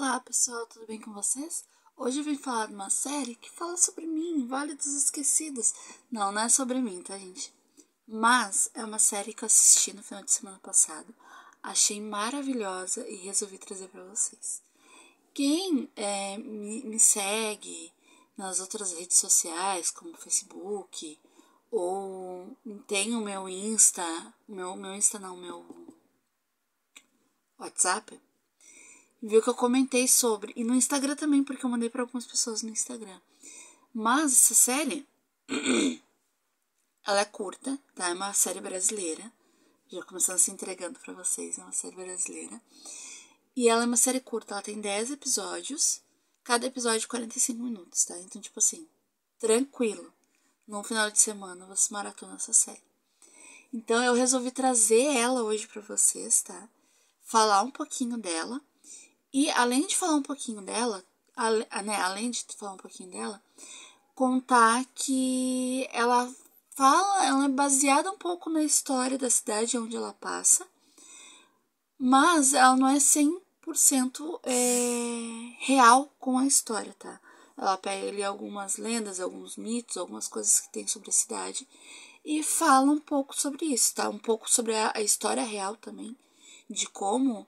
Olá pessoal, tudo bem com vocês? Hoje eu vim falar de uma série que fala sobre mim, Vale dos Esquecidos. Não é sobre mim, tá, gente? Mas é uma série que eu assisti no final de semana passado. Achei maravilhosa e resolvi trazer pra vocês. Quem me segue nas outras redes sociais, como Facebook, ou tem o meu Insta, meu Insta não, meu WhatsApp, viu que eu comentei sobre. E no Instagram também, porque eu mandei para algumas pessoas no Instagram. Mas essa série, ela é curta, tá? É uma série brasileira. Já começando se entregando para vocês, é uma série brasileira. E ela é uma série curta, ela tem 10 episódios. Cada episódio 45 minutos, tá? Então, tipo assim, tranquilo. Num final de semana você maratona essa série. Então eu resolvi trazer ela hoje para vocês, tá? Falar um pouquinho dela. E além de falar um pouquinho dela, contar que ela é baseada um pouco na história da cidade onde ela passa, mas ela não é 100% real com a história, tá? Ela pega ali algumas lendas, alguns mitos, algumas coisas que tem sobre a cidade e fala um pouco sobre isso, tá? Um pouco sobre a história real também, de como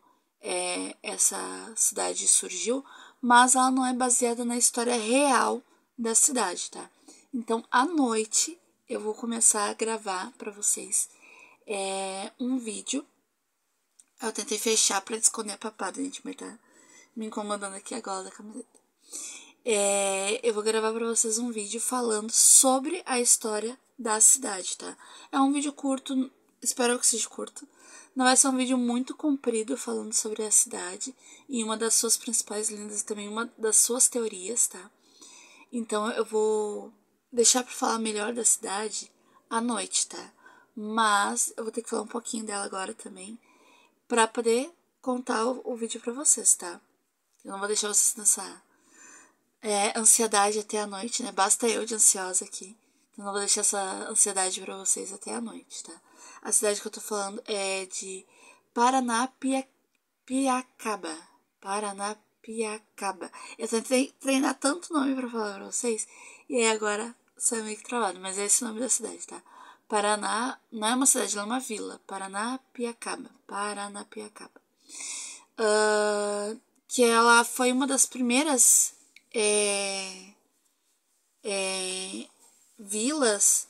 essa cidade surgiu, mas ela não é baseada na história real da cidade, tá? Então, à noite, eu vou começar a gravar para vocês um vídeo. Eu tentei fechar para esconder a papada, gente, mas tá me incomodando aqui a gola da camiseta. Eu vou gravar para vocês um vídeo falando sobre a história da cidade, tá? É um vídeo curto, espero que seja curto. Não vai ser um vídeo muito comprido falando sobre a cidade e uma das suas principais lendas e também uma das suas teorias, tá? Então eu vou deixar para falar melhor da cidade à noite, tá? Mas eu vou ter que falar um pouquinho dela agora também para poder contar o vídeo para vocês, tá? Eu não vou deixar vocês nessa ansiedade até a noite, né? Basta eu de ansiosa aqui. Então não vou deixar essa ansiedade para vocês até a noite, tá? A cidade que eu tô falando é de Paranapiacaba. Paranapiacaba. Eu tentei treinar tanto nome pra falar pra vocês, e aí agora saiu meio que travado, mas é esse o nome da cidade, tá? Paraná, não é uma cidade, ela é uma vila. Paranapiacaba. Paranapiacaba. Que ela foi uma das primeiras vilas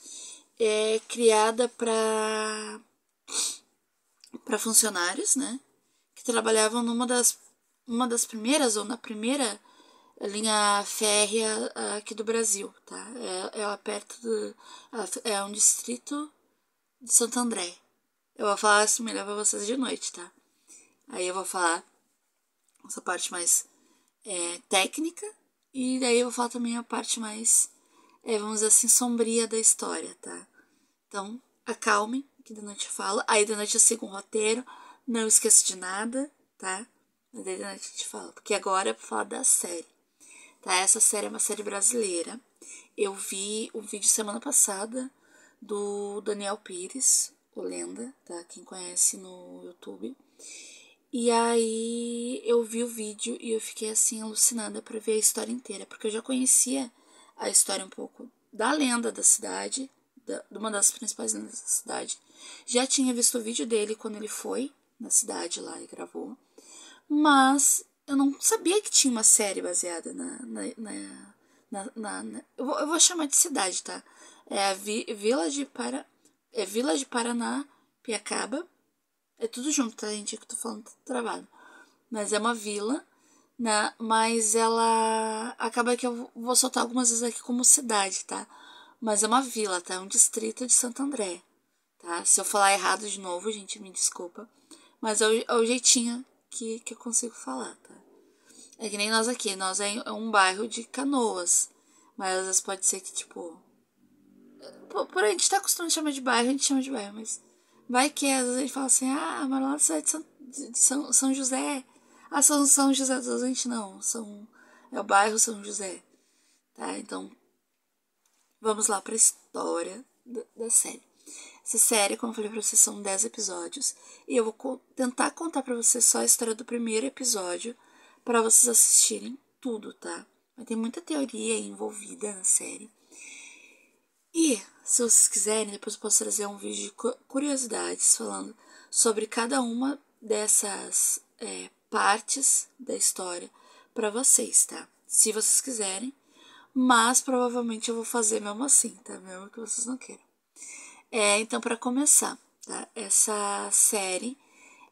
criada para funcionários, né? Que trabalhavam uma das primeiras ou na primeira linha férrea aqui do Brasil, tá? Ela perto do, é um distrito de Santo André. Eu vou falar assim melhor pra vocês de noite, tá? Aí eu vou falar essa parte mais técnica e daí eu vou falar também a parte mais, vamos dizer assim, sombria da história, tá? Então, acalmem, que da noite eu falo. Aí da noite eu sigo um roteiro, não esqueço de nada, tá? Mas daí da noite eu te falo, porque agora é pra falar da série. Tá? Essa série é uma série brasileira. Eu vi um vídeo semana passada do Daniel Pires, o Lenda, tá? Quem conhece no YouTube. E aí eu vi o vídeo e eu fiquei assim alucinada para ver a história inteira, porque eu já conhecia a história um pouco da lenda da cidade, de uma das principais lendas da cidade. Já tinha visto o vídeo dele quando ele foi na cidade lá e gravou, mas eu não sabia que tinha uma série baseada eu vou chamar de cidade, tá? É a Vila de Paranapiacaba. É tudo junto, tá, gente? É que eu tô falando tudo travado. Mas é uma vila, né? Mas ela acaba que eu vou soltar algumas vezes aqui como cidade, tá? Mas é uma vila, tá? É um distrito de Santo André, tá? Se eu falar errado de novo, gente, me desculpa. Mas é o jeitinho que eu consigo falar, tá? É que nem nós aqui. Nós é um bairro de Canoas. Mas às vezes pode ser que, tipo... Por aí a gente tá acostumado a chamar de bairro, a gente chama de bairro, mas... Vai que às vezes a gente fala assim, mas lá na cidade de São José. São José dos Ausentes, não. É o bairro São José. Tá? Então, vamos lá pra história da série. Essa série, como eu falei pra vocês, são 10 episódios. E eu vou tentar contar pra vocês só a história do primeiro episódio, para vocês assistirem tudo, tá? Mas tem muita teoria envolvida na série. E, se vocês quiserem, depois eu posso trazer um vídeo de curiosidades falando sobre cada uma dessas partes da história para vocês, tá? Se vocês quiserem. Mas provavelmente eu vou fazer mesmo assim, tá? Mesmo que vocês não queiram. Então, para começar, tá? Essa série,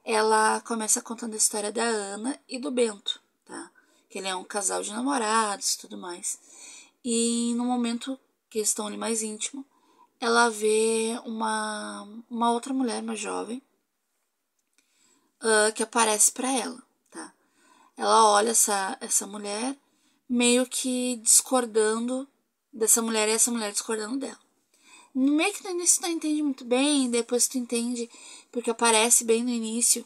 ela começa contando a história da Ana e do Bento, tá? Que ele é um casal de namorados e tudo mais. E no momento que eles estão ali mais íntimo, ela vê uma outra mulher, uma jovem, que aparece para ela, tá? Ela olha essa mulher meio que discordando dessa mulher e essa mulher discordando dela. Meio que no início tu não entende muito bem, depois tu entende, porque aparece bem no início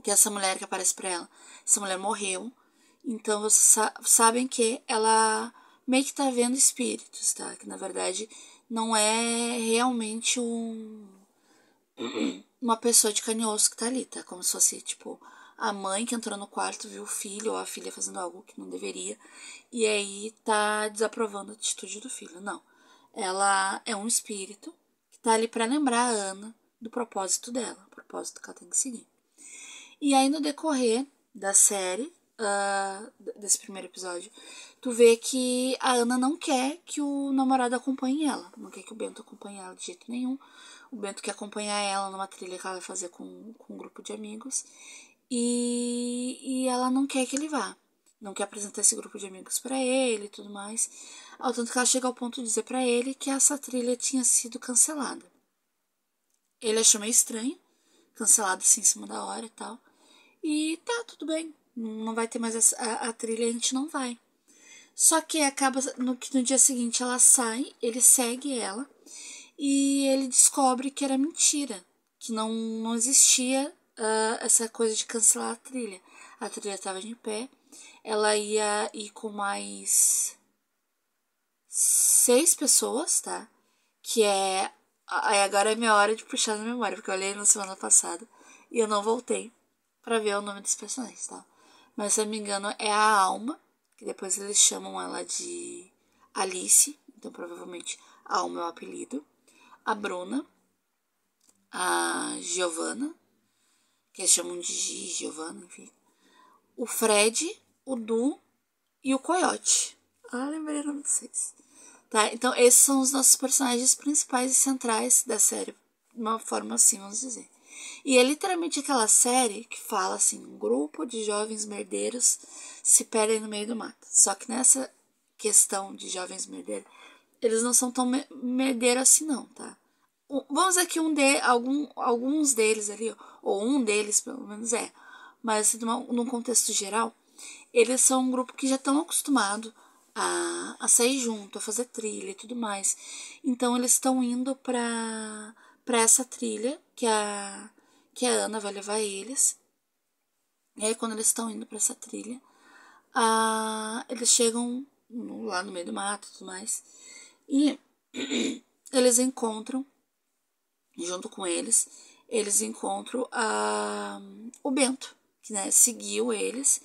que essa mulher que aparece pra ela, essa mulher morreu. Então vocês sabem que ela meio que tá vendo espíritos, tá? Que na verdade não é realmente uma pessoa de carne e osso que tá ali, tá? Como se fosse, tipo, a mãe que entrou no quarto, viu o filho ou a filha fazendo algo que não deveria e aí tá desaprovando a atitude do filho. Não. Ela é um espírito que tá ali pra lembrar a Ana do propósito dela, o propósito que ela tem que seguir. E aí no decorrer da série, desse primeiro episódio, tu vê que a Ana não quer que o namorado acompanhe ela, não quer que o Bento acompanhe ela de jeito nenhum. O Bento quer acompanhar ela numa trilha que ela vai fazer com um grupo de amigos. E ela não quer que ele vá. Não quer apresentar esse grupo de amigos para ele e tudo mais. Ao tanto que ela chega ao ponto de dizer para ele que essa trilha tinha sido cancelada. Ele achou meio estranho, cancelado assim em cima da hora e tal. E tá, tudo bem. Não vai ter mais a trilha, a gente não vai. Só que acaba que no dia seguinte ela sai, ele segue ela e ele descobre que era mentira, que não existia essa coisa de cancelar a trilha. A trilha estava de pé, ela ia ir com mais 6 pessoas, tá? Que é. Aí agora é minha hora de puxar na memória, porque eu olhei na semana passada e eu não voltei pra ver o nome dos personagens, tá? Mas se eu não me engano é a Alma, que depois eles chamam ela de Alice, então provavelmente Alma é o apelido. A Bruna, a Giovanna, que eles chamam de Giovanna, enfim. O Fred, o Du e o Coyote. Lembrei o nome de vocês. Tá, então esses são os nossos personagens principais e centrais da série, de uma forma assim, vamos dizer. E é literalmente aquela série que fala assim, um grupo de jovens merdeiros se perdem no meio do mato. Só que nessa questão de jovens merdeiros, eles não são tão merdeiros assim não, tá? Vamos dizer que alguns deles ali, ou um deles pelo menos mas assim, num contexto geral, eles são um grupo que já estão acostumados a sair junto, a fazer trilha e tudo mais. Então eles estão indo pra essa trilha que a Ana vai levar eles. E aí quando eles estão indo pra essa trilha, eles chegam lá no meio do mato e tudo mais. E eles encontram, junto com eles encontram o Bento, que seguiu eles.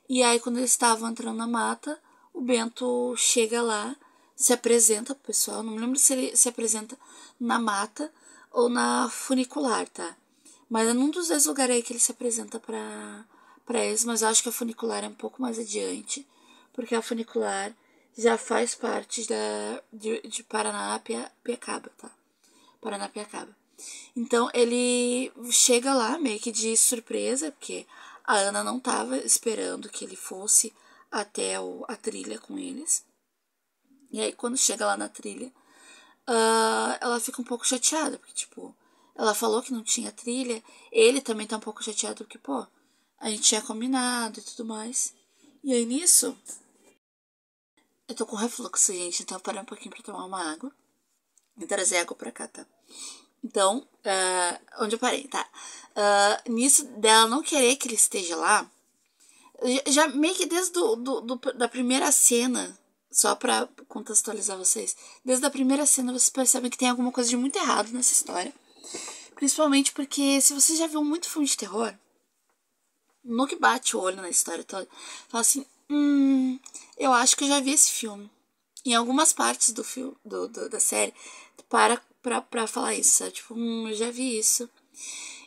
E aí quando eles estavam entrando na mata, o Bento chega lá, se apresenta pro pessoal. Não me lembro se ele se apresenta na mata ou na funicular, tá? Mas é num dos dois lugares aí que ele se apresenta pra eles. Mas eu acho que a funicular é um pouco mais adiante, porque a funicular já faz parte de Paranapiacaba, tá? Paranapiacaba. Então ele chega lá meio que de surpresa, porque a Ana não estava esperando que ele fosse até a trilha com eles. E aí quando chega lá na trilha, ela fica um pouco chateada, porque tipo, ela falou que não tinha trilha, ele também tá um pouco chateado, porque pô, a gente tinha combinado e tudo mais. E aí nisso, eu tô com refluxo, gente, então eu parei um pouquinho pra tomar uma água e trazer água pra cá, tá? Então, onde eu parei, tá? Nisso dela não querer que ele esteja lá, já meio que desde da primeira cena, só pra contextualizar vocês, desde a primeira cena vocês percebem que tem alguma coisa de muito errado nessa história. Principalmente porque se você já viu muito filme de terror, no que bate o olho na história toda, fala assim, eu acho que eu já vi esse filme. Em algumas partes do filme, da série, pra falar isso, sabe? Tipo, eu já vi isso.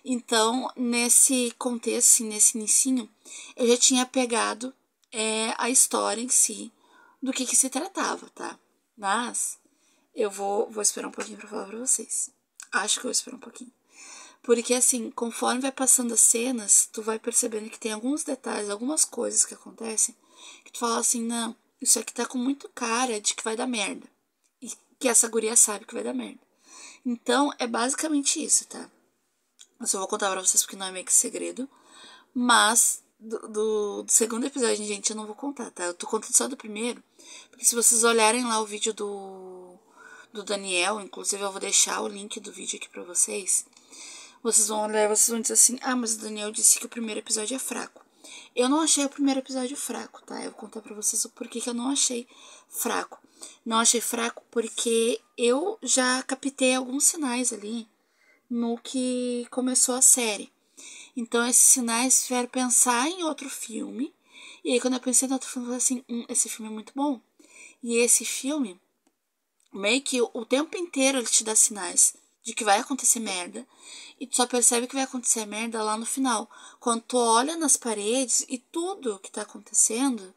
Então, nesse contexto, assim, nesse inicinho, eu já tinha pegado a história em si, do que se tratava, tá? Mas, eu vou esperar um pouquinho pra falar pra vocês. Acho que eu vou esperar um pouquinho. Porque, assim, conforme vai passando as cenas, tu vai percebendo que tem alguns detalhes, algumas coisas que acontecem, que tu fala assim, não, isso aqui tá com muito cara de que vai dar merda. E que essa guria sabe que vai dar merda. Então, é basicamente isso, tá? Eu só vou contar pra vocês porque não é meio que segredo. Mas, do segundo episódio, gente, eu não vou contar, tá? Eu tô contando só do primeiro. Porque se vocês olharem lá o vídeo do Daniel, inclusive eu vou deixar o link do vídeo aqui pra vocês. Vocês vão olhar e vocês vão dizer assim, mas o Daniel disse que o primeiro episódio é fraco. Eu não achei o primeiro episódio fraco, tá? Eu vou contar pra vocês o porquê que eu não achei fraco. Não achei fraco porque eu já captei alguns sinais ali no que começou a série. Então esses sinais fizeram pensar em outro filme. E aí quando eu pensei em outro filme, eu falei assim, esse filme é muito bom. E esse filme, meio que o tempo inteiro ele te dá sinais de que vai acontecer merda. E tu só percebe que vai acontecer merda lá no final. Quando tu olha nas paredes e tudo que tá acontecendo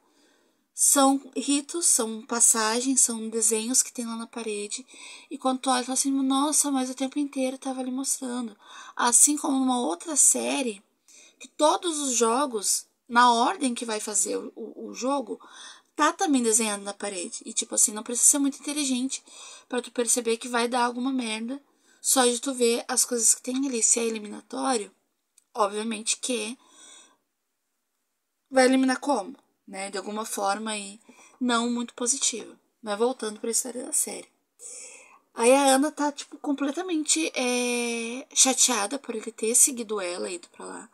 são ritos, são passagens, são desenhos que tem lá na parede. E quando tu olha, tu fala assim, nossa, mas o tempo inteiro tava ali mostrando. Assim como numa outra série, que todos os jogos, na ordem que vai fazer o jogo, tá também desenhado na parede. E tipo assim, não precisa ser muito inteligente para tu perceber que vai dar alguma merda só de tu ver as coisas que tem ali. Se é eliminatório, obviamente que vai eliminar como, né? De alguma forma aí não muito positiva. Mas voltando pra história da série. Aí a Ana tá, tipo, completamente chateada por ele ter seguido ela e ido pra lá.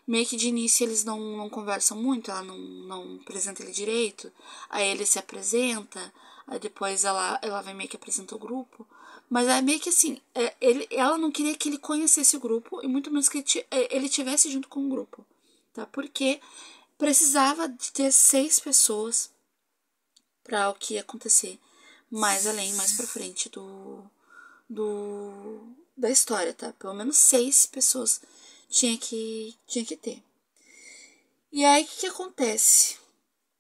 Meio que de início eles não conversam muito, ela não apresenta ele direito. Aí ele se apresenta, aí depois ela vem meio que apresenta o grupo. Mas é meio que assim, ela não queria que ele conhecesse o grupo e muito menos que ele tivesse junto com o grupo. Tá? Porque precisava de ter 6 pessoas para o que ia acontecer mais além, mais pra frente da história, tá? Pelo menos 6 pessoas tinha que ter. E aí, o que acontece?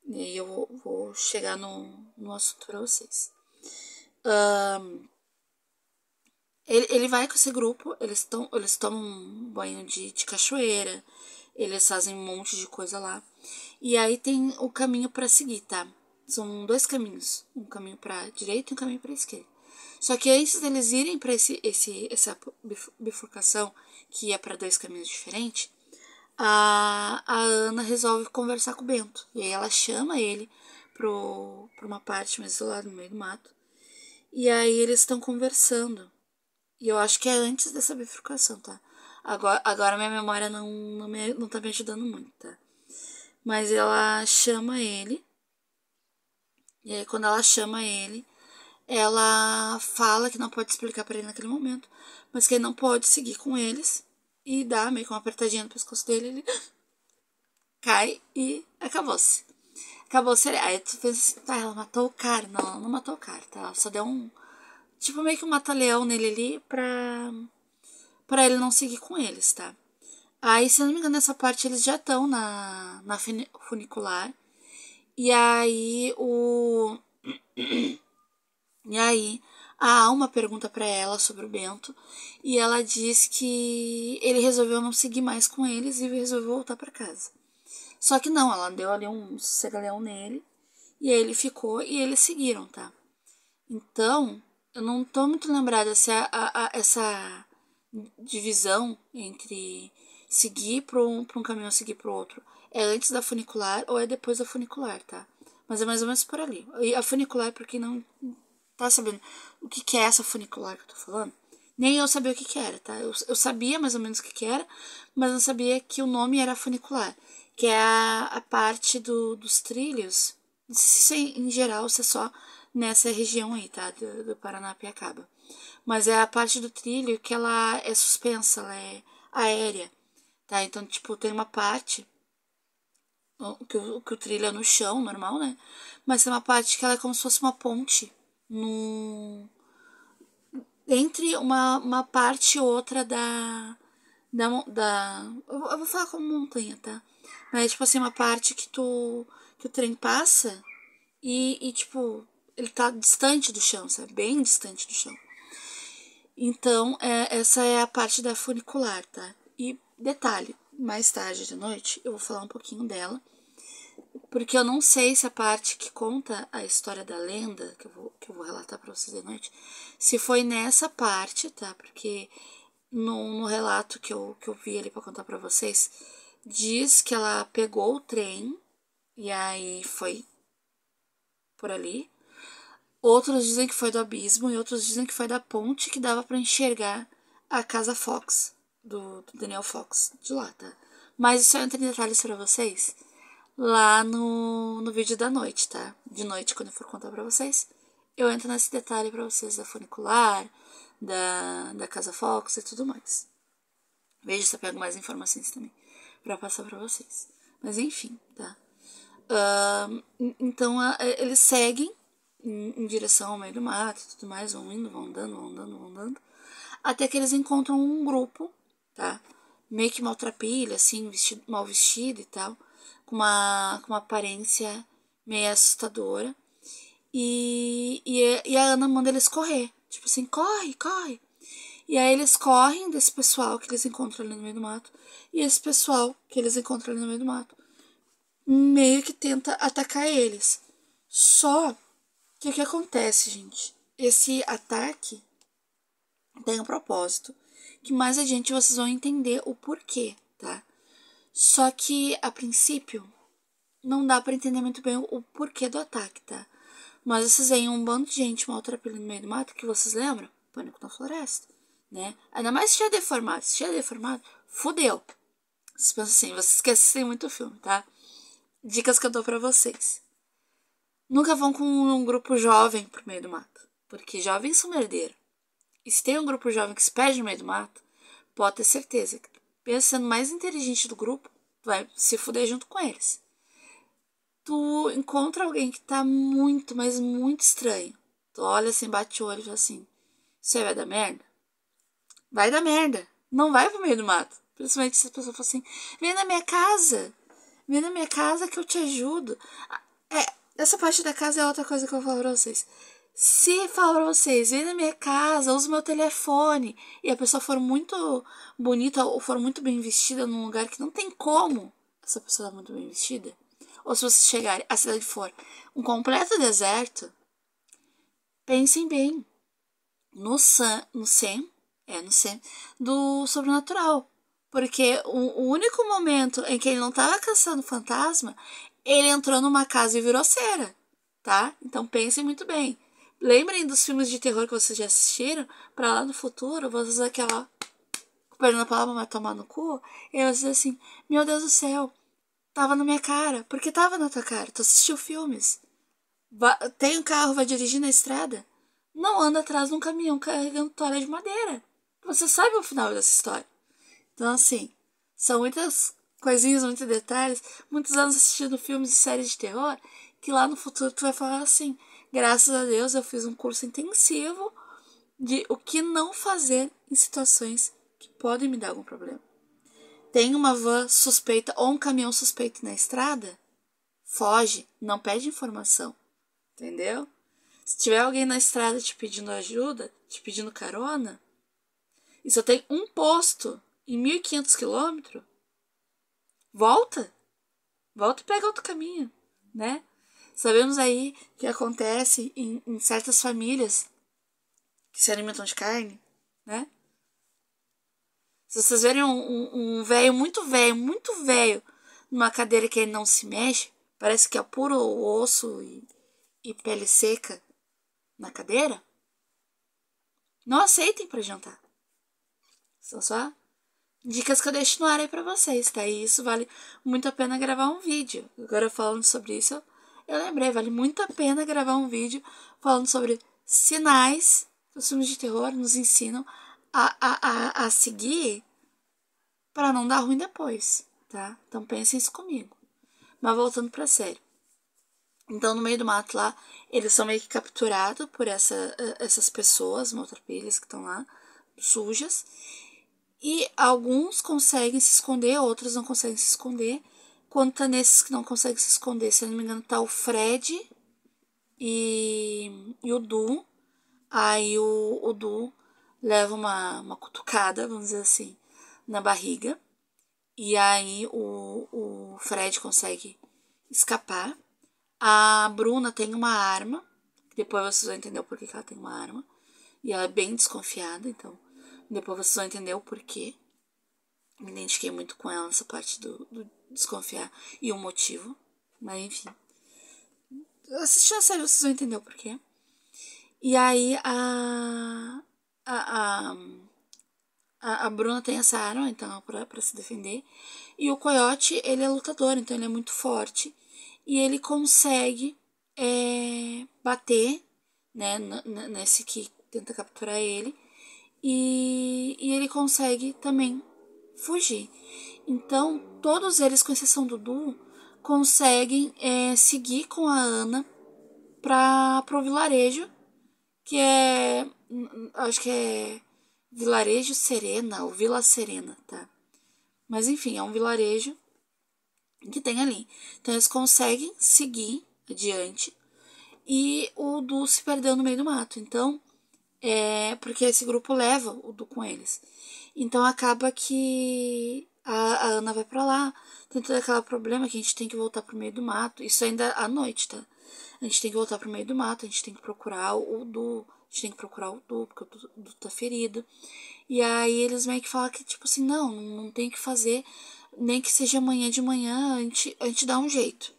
E aí eu vou chegar no assunto pra vocês. Ele vai com esse grupo, eles tomam um banho de cachoeira, eles fazem um monte de coisa lá. E aí tem o caminho pra seguir, tá? São 2 caminhos, um caminho pra direita e um caminho pra esquerda. Só que antes deles irem pra essa bifurcação, que ia pra 2 caminhos diferentes, a Ana resolve conversar com o Bento. E aí ela chama ele pra uma parte mais isolada, no meio do mato. E aí eles estão conversando. E eu acho que é antes dessa bifurcação, tá? Agora minha memória não tá me ajudando muito, tá? Mas ela chama ele. E aí quando ela chama ele, ela fala que não pode explicar pra ele naquele momento. Mas que ele não pode seguir com eles. E dá meio que uma apertadinha no pescoço dele. Ele cai e acabou-se. Acabou-se. Aí tu pensa assim, tá, ela matou o cara. Não, ela não matou o cara, tá? Ela só deu um... Tipo, meio que um mata-leão nele ali pra ele não seguir com eles, tá? Aí, se eu não me engano, nessa parte eles já estão na funicular. E aí E aí a Alma pergunta pra ela sobre o Bento. E ela diz que ele resolveu não seguir mais com eles e resolveu voltar pra casa. Só que não, ela deu ali um cega-leão nele. E aí ele ficou e eles seguiram, tá? Então, eu não tô muito lembrada se essa divisão entre seguir pra um caminho ou seguir pro outro é antes da funicular ou é depois da funicular, tá? Mas é mais ou menos por ali. E a funicular, pra quem não tá sabendo o que é essa funicular que eu tô falando, nem eu sabia o que era, tá? Eu sabia mais ou menos o que era, mas não sabia que o nome era funicular, que é a parte dos trilhos. Não sei se em geral, se é só nessa região aí, tá? Do Paranapiacaba. Mas é a parte do trilho que ela é suspensa, ela é aérea, tá? Então, tipo, tem uma parte que o trilho é no chão, normal, né? Mas tem uma parte que ela é como se fosse uma ponte no... entre uma parte e outra eu vou falar como montanha, tá? Mas, tipo assim, uma parte que o trem passa e, tipo, ele tá distante do chão, sabe? Bem distante do chão. Então, essa é a parte da funicular, tá? E detalhe, mais tarde de noite eu vou falar um pouquinho dela, porque eu não sei se a parte que conta a história da lenda, que eu vou relatar pra vocês de noite, se foi nessa parte, tá? Porque no relato que eu vi ali pra contar pra vocês, diz que ela pegou o trem e aí foi por ali. Outros dizem que foi do abismo e outros dizem que foi da ponte que dava pra enxergar a casa Fox, do Daniel Fox, de lá, tá? Mas isso eu entro em detalhes pra vocês lá no vídeo da noite, tá? De noite, quando eu for contar pra vocês, eu entro nesse detalhe pra vocês da funicular, da casa Fox e tudo mais. Veja se eu pego mais informações também pra passar pra vocês. Mas enfim, tá? Então eles seguem em direção ao meio do mato e tudo mais, vão indo, vão andando, vão andando, vão andando, até que eles encontram um grupo, tá? Meio que maltrapilha, assim, mal vestido e tal, com uma aparência meio assustadora. E a Ana manda eles correr, tipo assim, corre, corre. E aí eles correm desse pessoal que eles encontram ali no meio do mato, e esse pessoal que eles encontram ali no meio do mato meio que tenta atacar eles. Só que o que acontece, gente? Esse ataque tem um propósito, que mais adiante vocês vão entender o porquê, tá? Só que, a princípio, não dá pra entender muito bem o porquê do ataque, tá? Mas vocês veem um bando de gente maltrapilhando no meio do mato, que vocês lembram? Pânico na Floresta, né? Ainda mais se tiver deformado, fudeu. Vocês pensam assim, vocês esquecem muito o filme, tá? Dicas que eu dou pra vocês. Nunca vão com um grupo jovem pro meio do mato, porque jovens são merdeiros. E se tem um grupo jovem que se perde no meio do mato, pode ter certeza que, mesmo sendo mais inteligente do grupo, tu vai se fuder junto com eles. Tu encontra alguém que tá muito, mas muito estranho. Tu olha assim, bate o olho e fala assim, isso aí vai dar merda? Vai dar merda. Não vai pro meio do mato. Principalmente se a pessoa fala assim, vem na minha casa. Vem na minha casa que eu te ajudo. Essa parte da casa é outra coisa que eu vou falar pra vocês. Se falar pra vocês, vem na minha casa, usa o meu telefone, e a pessoa for muito bonita ou for muito bem vestida num lugar que não tem como essa pessoa tá muito bem vestida, ou se vocês chegarem, a cidade for um completo deserto, pensem bem no Sam do sobrenatural. Porque o único momento em que ele não tava caçando fantasma, ele entrou numa casa e virou cera, tá? Então pensem muito bem. Lembrem dos filmes de terror que vocês já assistiram, pra lá no futuro, vocês aquela perdendo a palavra, vai tomar no cu, e aí vocês assim, meu Deus do céu, tava na minha cara, porque tava na tua cara, tu assistiu filmes. Tem um carro, vai dirigir na estrada, não anda atrás de um caminhão carregando toalha de madeira. Você sabe o final dessa história. Então, assim, são muitas coisinhas, muitos detalhes, muitos anos assistindo filmes e séries de terror, que lá no futuro tu vai falar assim, graças a Deus eu fiz um curso intensivo de o que não fazer em situações que podem me dar algum problema. Tem uma van suspeita ou um caminhão suspeito na estrada? Foge, não pede informação, entendeu? Se tiver alguém na estrada te pedindo ajuda, te pedindo carona, e só tem um posto em 1.500 quilômetros, volta e pega outro caminho, né? Sabemos aí que acontece em certas famílias que se alimentam de carne, né? Se vocês verem um velho, muito velho, numa cadeira que ele não se mexe, parece que é puro osso e pele seca na cadeira, não aceitem para jantar. São só dicas que eu deixo no ar aí pra vocês, tá? E isso vale muito a pena gravar um vídeo. Agora falando sobre isso, eu lembrei, vale muito a pena gravar um vídeo falando sobre sinais que os filmes de terror nos ensinam a seguir para não dar ruim depois, tá? Então pensem isso comigo. Mas voltando pra série. Então, no meio do mato lá, eles são meio que capturados por essas pessoas, maltrapilhas que estão lá, sujas. E alguns conseguem se esconder, outros não conseguem se esconder. Quando tá nesses que não conseguem se esconder, se eu não me engano, tá o Fred e o Du. Aí o Du leva uma cutucada, vamos dizer assim, na barriga. E aí o Fred consegue escapar. A Bruna tem uma arma. Depois vocês vão entender o porquê que ela tem uma arma. E ela é bem desconfiada, então depois vocês vão entender o porquê. Me identifiquei muito com ela nessa parte do desconfiar e o motivo. Mas enfim. Assistindo a série vocês vão entender o porquê. E aí a Bruna tem essa arma, então, pra se defender. E o Coyote, ele é lutador, então ele é muito forte. E ele consegue bater, né, nesse que tenta capturar ele. E ele consegue também fugir. Então, todos eles, com exceção do Du, conseguem seguir com a Ana pro vilarejo, que acho que é Vilarejo Serena, ou Vila Serena, tá? Mas enfim, é um vilarejo que tem ali. Então eles conseguem seguir adiante e o Du se perdeu no meio do mato. Então, porque esse grupo leva o Du com eles. Então acaba que a Ana vai pra lá, tem todo aquele problema que a gente tem que voltar pro meio do mato. Isso ainda à noite, tá? A gente tem que voltar pro meio do mato, a gente tem que procurar o Du, a gente tem que procurar o Du, porque o Du tá ferido. E aí eles meio que falam que, tipo assim, não tem que fazer, nem que seja amanhã de manhã, a gente dá um jeito.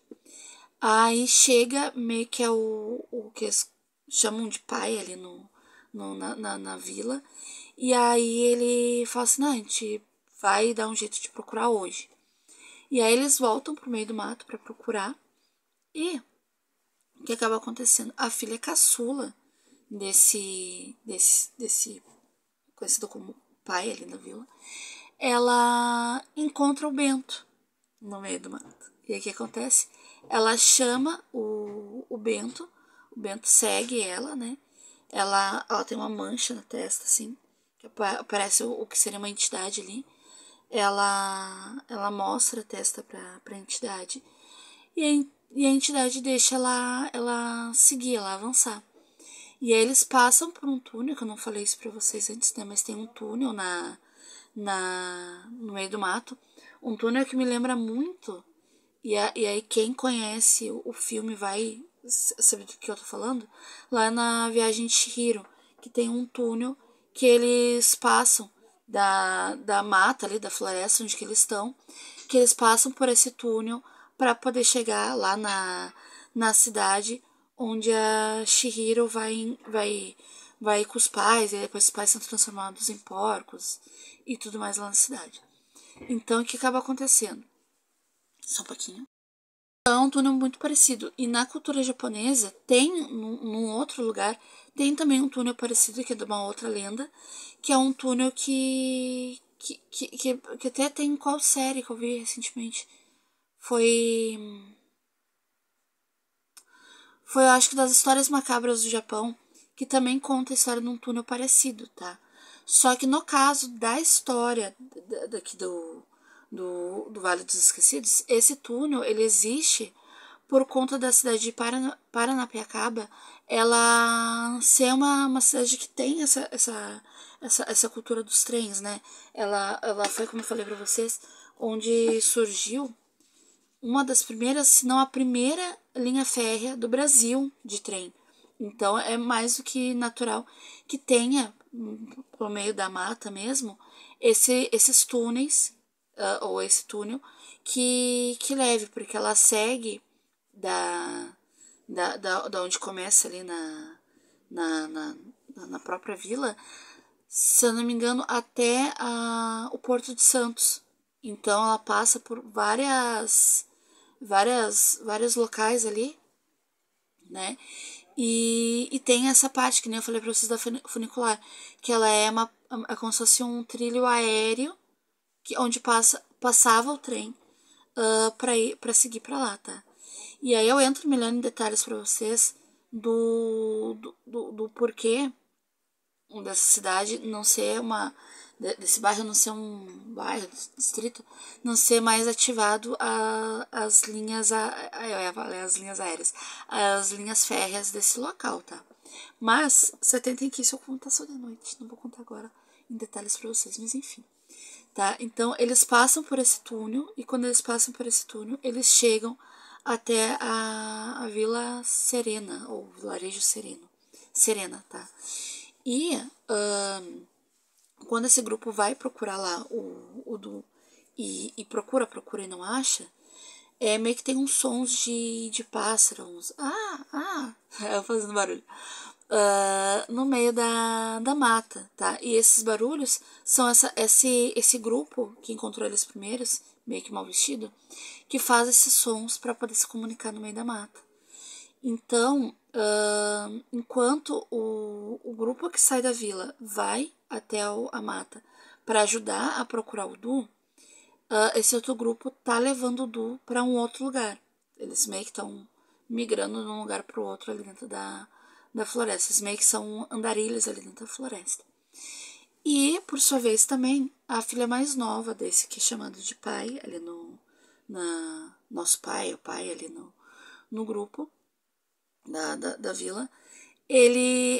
Aí chega meio que é o que eles chamam de pai ali na vila. E aí ele fala assim, não, a gente vai dar um jeito de procurar hoje. E aí eles voltam pro meio do mato pra procurar. E o que acaba acontecendo? A filha caçula desse conhecido como pai ali na vila, ela encontra o Bento no meio do mato. E aí o que acontece? Ela chama o Bento segue ela, né? Ela tem uma mancha na testa, assim, que parece o que seria uma entidade ali. Ela mostra a testa pra entidade. E a entidade deixa ela seguir, ela avançar. E aí eles passam por um túnel, que eu não falei isso pra vocês antes, né? Mas tem um túnel no meio do mato. Um túnel que me lembra muito. E aí quem conhece o filme vai saber do que eu tô falando. Lá na Viagem de Chihiro, que tem um túnel que eles passam da mata ali, da floresta onde que eles estão. Que eles passam por esse túnel para poder chegar lá na cidade onde a Chihiro vai com os pais, e depois os pais são transformados em porcos e tudo mais lá na cidade. Então, o que acaba acontecendo? Só um pouquinho. É um túnel muito parecido. E na cultura japonesa, tem, num outro lugar, tem também um túnel parecido, que é de uma outra lenda, que é um túnel que até tem qual série que eu vi recentemente. Foi, eu acho que das histórias macabras do Japão, que também conta a história de um túnel parecido, tá? Só que no caso da história daqui do Vale dos Esquecidos, esse túnel, ele existe por conta da cidade de Paranapiacaba, ela ser uma cidade que tem essa cultura dos trens, né? Ela foi, como eu falei pra vocês, onde surgiu uma das primeiras, se não a primeira linha férrea do Brasil de trem. Então é mais do que natural que tenha, por meio da mata mesmo, esses túneis, ou esse túnel, que leve, porque ela segue da onde começa ali na própria vila, se eu não me engano, até o Porto de Santos. Então ela passa por vários locais ali, né? E tem essa parte, que nem eu falei pra vocês, da funicular, que ela é como se fosse um trilho aéreo onde passava o trem. pra seguir pra lá, tá? E aí eu entro melhor em detalhes pra vocês do porquê dessa cidade não ser desse bairro não ser um bairro, distrito, não ser mais ativado as linhas as linhas aéreas, as linhas férreas desse local, tá? Mas você tentem que isso eu contar só de noite, não vou contar agora em detalhes para vocês, mas enfim, tá? Então eles passam por esse túnel e quando eles passam por esse túnel, eles chegam até a Vila Serena ou Vilarejo Serena, tá? E quando esse grupo vai procurar lá o Du e procura e não acha, meio que tem uns sons de pássaros. Eu fazendo barulho. No meio da mata, tá? E esses barulhos são esse grupo que encontrou eles primeiros, meio que mal vestido, que faz esses sons para poder se comunicar no meio da mata. Então, enquanto o grupo que sai da vila vai até a mata para ajudar a procurar o Du, esse outro grupo tá levando o Du para um outro lugar. Eles meio que estão migrando de um lugar para o outro ali dentro da floresta. Eles meio que são andarilhos ali dentro da floresta. E, por sua vez, também, a filha mais nova desse, que é chamado de pai, ali nosso pai, o pai ali no grupo da vila,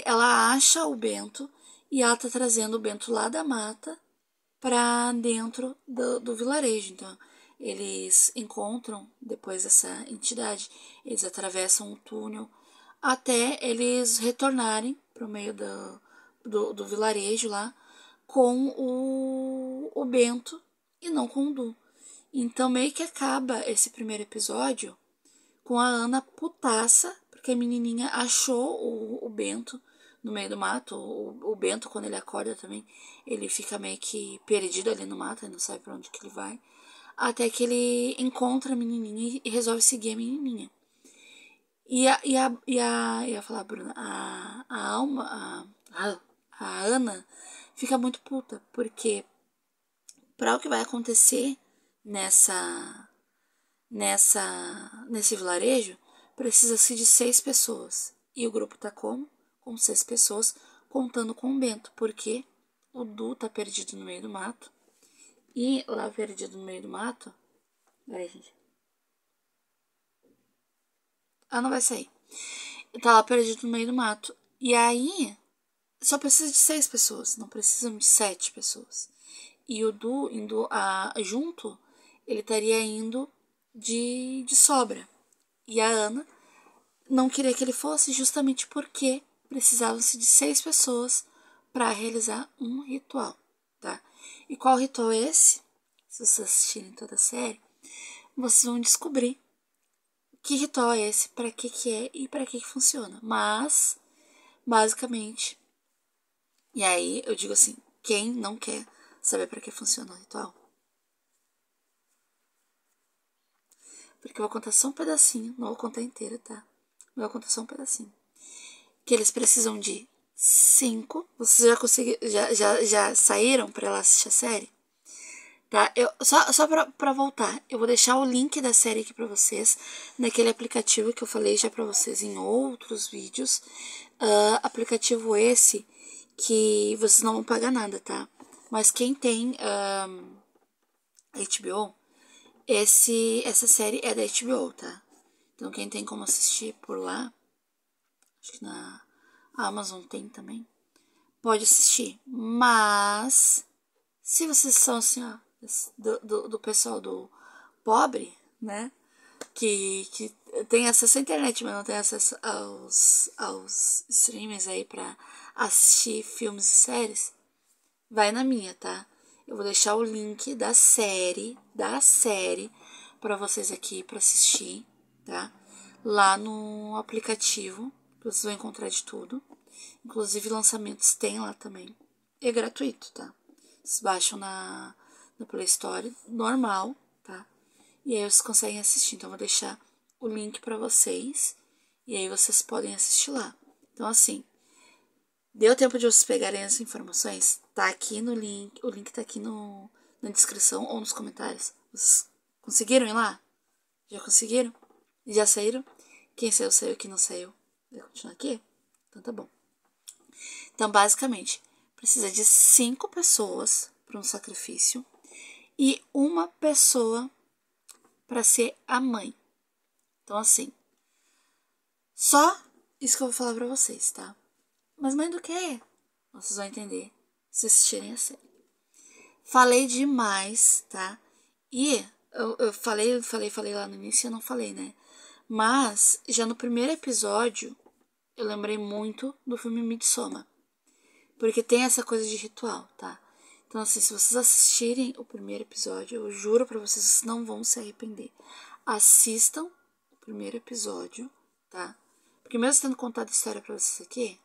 ela acha o Bento e ela tá trazendo o Bento lá da mata para dentro do vilarejo. Então, eles encontram depois essa entidade, eles atravessam o túnel até eles retornarem para o meio do vilarejo lá com o Bento e não com o Du. Então, meio que acaba esse primeiro episódio com a Ana putaça, porque a menininha achou o Bento no meio do mato. O Bento, quando ele acorda também, ele fica meio que perdido ali no mato, ele não sabe pra onde que ele vai. Até que ele encontra a menininha e resolve seguir a menininha. Ia falar, Bruna, a Ana fica muito puta, porque para o que vai acontecer nesse vilarejo, precisa-se de 6 pessoas. E o grupo tá como? Com 6 pessoas, contando com o Bento, porque o Du tá perdido no meio do mato. E lá perdido no meio do mato... Peraí, gente. Não vai sair. Tá lá perdido no meio do mato. E aí, só precisa de 6 pessoas, não precisam de 7 pessoas. E o Du indo junto, ele estaria indo de sobra. E a Ana não queria que ele fosse justamente porque precisavam-se de 6 pessoas para realizar um ritual, tá? E qual ritual é esse? Se vocês assistirem toda a série, vocês vão descobrir que ritual é esse, para que é e para que funciona. Mas, basicamente, e aí eu digo assim, quem não quer saber para que funciona o ritual? Porque eu vou contar só um pedacinho, não vou contar inteiro, tá? Eu vou contar só um pedacinho. Que eles precisam de 5. Vocês já saíram para ela assistir a série? Tá? Só pra voltar, eu vou deixar o link da série aqui pra vocês, naquele aplicativo que eu falei já pra vocês em outros vídeos. Aplicativo esse que vocês não vão pagar nada, tá? Mas quem tem HBO, essa série é da HBO, tá? Então quem tem como assistir por lá, acho que na Amazon tem também, pode assistir. Mas se vocês são assim, ó, do pessoal do pobre, né? Que tem acesso à internet, mas não tem acesso aos streamings aí pra assistir filmes e séries, vai na minha, tá? Eu vou deixar o link da série pra vocês aqui pra assistir, tá? Lá no aplicativo, vocês vão encontrar de tudo. Inclusive lançamentos tem lá também. É gratuito, tá? Vocês baixam na Play Store, normal, tá? E aí vocês conseguem assistir. Então eu vou deixar o link pra vocês. E aí vocês podem assistir lá. Então assim, deu tempo de vocês pegarem as informações? Tá aqui no link. O link tá aqui na descrição ou nos comentários. Vocês Conseguiram ir lá? Já conseguiram? Já saíram? Quem saiu, saiu. Quem não saiu, vai continuar aqui? Então tá bom. Então, basicamente, precisa de 5 pessoas para um sacrifício e uma pessoa para ser a mãe. Então, assim, só isso que eu vou falar pra vocês, tá? Mas mãe do quê? Vocês vão entender se assistirem a série. Falei demais, tá? E eu falei lá no início, eu não falei, né? Mas, já no primeiro episódio, eu lembrei muito do filme Midsommar. Porque tem essa coisa de ritual, tá? Então, assim, se vocês assistirem o primeiro episódio, eu juro pra vocês, vocês não vão se arrepender. Assistam o primeiro episódio, tá? Porque mesmo tendo contado a história pra vocês aqui,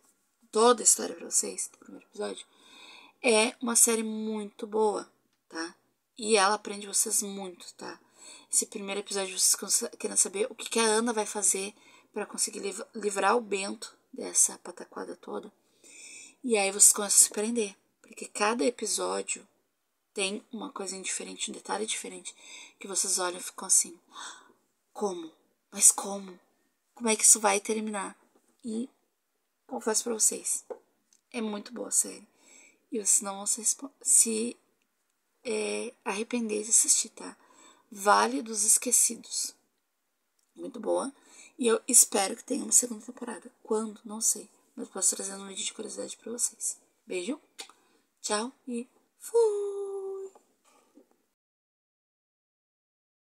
toda a história pra vocês, do primeiro episódio, é uma série muito boa, tá? E ela aprende vocês muito, tá? Esse primeiro episódio, vocês querem saber o que a Ana vai fazer pra conseguir livrar o Bento dessa pataquada toda. E aí vocês começam a se prender, porque cada episódio tem uma coisinha diferente, um detalhe diferente, que vocês olham e ficam assim, como? Mas como? Como é que isso vai terminar? E confesso pra vocês, é muito boa a série. E vocês não vão se arrepender de assistir, tá? Vale dos Esquecidos. Muito boa. E eu espero que tenha uma segunda temporada. Quando? Não sei. Mas posso trazer um vídeo de curiosidade pra vocês. Beijo, tchau e fui!